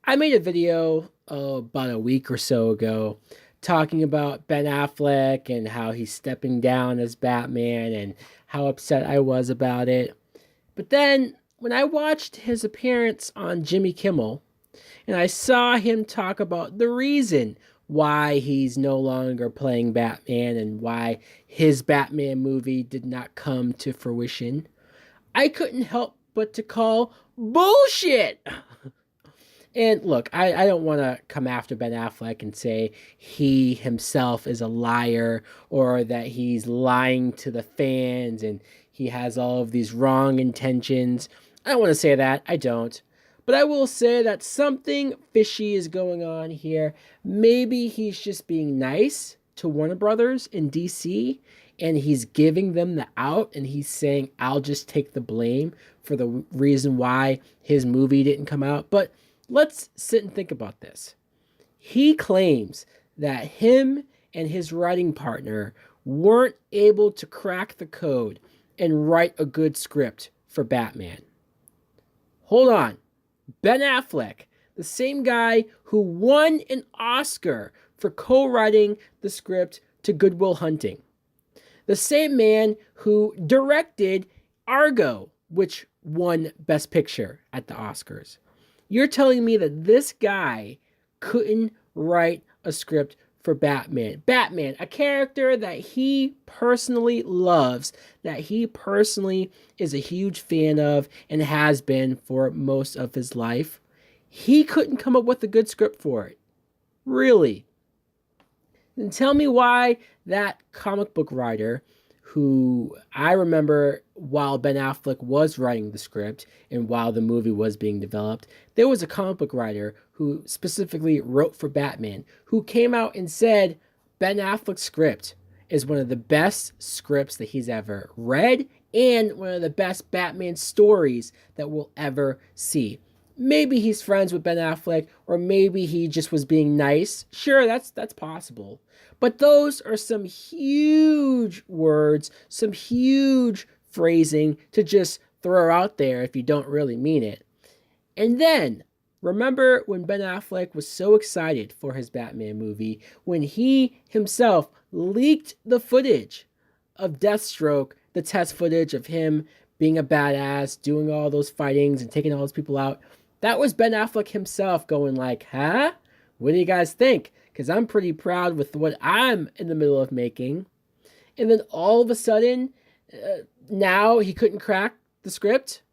I made a video about a week or so ago talking about Ben Affleck and how he's stepping down as Batman and how upset I was about it. But then when I watched his appearance on Jimmy Kimmel and I saw him talk about the reason why he's no longer playing Batman and why his Batman movie did not come to fruition, I couldn't help but to call bullshit. And look, I don't want to come after Ben Affleck and say he himself is a liar or that he's lying to the fans and he has all of these wrong intentions. I don't want to say that. I don't. But I will say that something fishy is going on here. Maybe he's just being nice to Warner Brothers in DC and he's giving them the out and he's saying, I'll just take the blame for the reason why his movie didn't come out. But let's sit and think about this. He claims that him and his writing partner weren't able to crack the code and write a good script for Batman. Hold on. Ben Affleck, the same guy who won an Oscar for co writing the script to Good Will Hunting. The same man who directed Argo, which won Best Picture at the Oscars. You're telling me that this guy couldn't write a script for Batman. Batman, a character that he personally loves, that he personally is a huge fan of and has been for most of his life. He couldn't come up with a good script for it. Really? Then tell me why that comic book writer, who I remember while Ben Affleck was writing the script and while the movie was being developed, there was a comic book writer who specifically wrote for Batman who came out and said Ben Affleck's script is one of the best scripts that he's ever read and one of the best Batman stories that we'll ever see. Maybe he's friends with Ben Affleck, or maybe he just was being nice. Sure, that's possible. But those are some huge words, some huge phrasing to just throw out there if you don't really mean it. And then, remember when Ben Affleck was so excited for his Batman movie, when he himself leaked the footage of Deathstroke, the test footage of him being a badass, doing all those fightings and taking all those people out. That was Ben Affleck himself going like, huh? What do you guys think? Because I'm pretty proud with what I'm in the middle of making. And then all of a sudden, now he couldn't crack the script.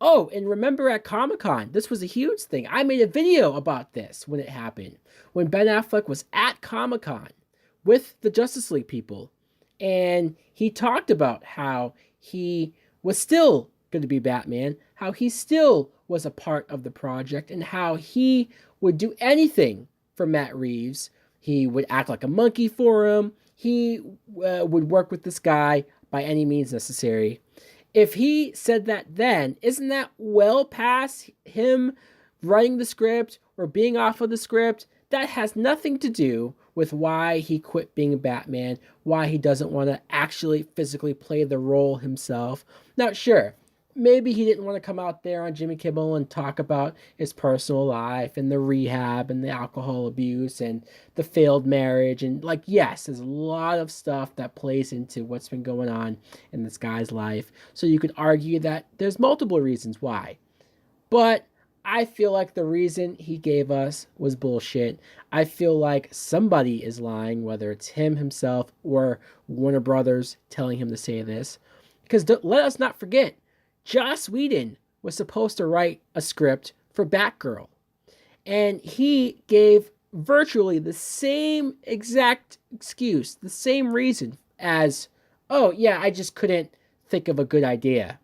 Oh, and remember at Comic-Con, this was a huge thing. I made a video about this when it happened. When Ben Affleck was at Comic-Con with the Justice League people. And he talked about how he was still going to be Batman, how he still was a part of the project, and how he would do anything for Matt Reeves. He would act like a monkey for him. He would work with this guy by any means necessary. If he said that then, isn't that well past him writing the script or being off of the script? That has nothing to do with why he quit being Batman, why he doesn't want to actually physically play the role himself. Now, sure, maybe he didn't want to come out there on Jimmy Kimmel and talk about his personal life and the rehab and the alcohol abuse and the failed marriage. And, like, yes, there's a lot of stuff that plays into what's been going on in this guy's life. So you could argue that there's multiple reasons why. But I feel like the reason he gave us was bullshit. I feel like somebody is lying, whether it's him himself or Warner Brothers telling him to say this. Because let us not forget, Joss Whedon was supposed to write a script for Batgirl. And he gave virtually the same exact excuse, the same reason as, oh, yeah, I just couldn't think of a good idea.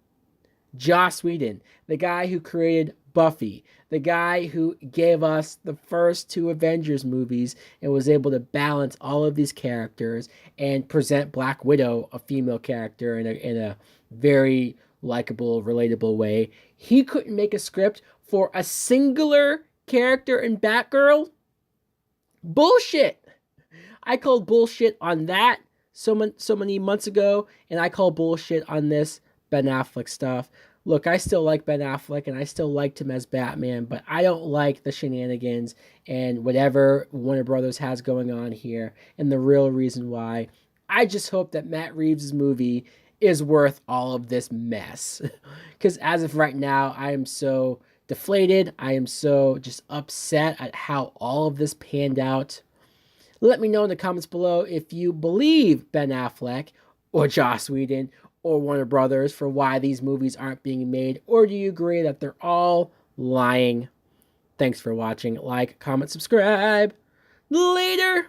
Joss Whedon, the guy who created Buffy, the guy who gave us the first two Avengers movies and was able to balance all of these characters and present Black Widow, a female character, in a very likable, relatable way. He couldn't make a script for a singular character in Batgirl? Bullshit! I called bullshit on that so many months ago, and I call bullshit on this Ben Affleck stuff. Look, I still like Ben Affleck and I still liked him as Batman, but I don't like the shenanigans and whatever Warner Brothers has going on here. And the real reason why, I just hope that Matt Reeves' movie is worth all of this mess. Because as of right now, I am so deflated. I am so just upset at how all of this panned out. Let me know in the comments below if you believe Ben Affleck or Joss Whedon or Warner Brothers for why these movies aren't being made, or do you agree that they're all lying? Thanks for watching. Like, comment, subscribe. Later!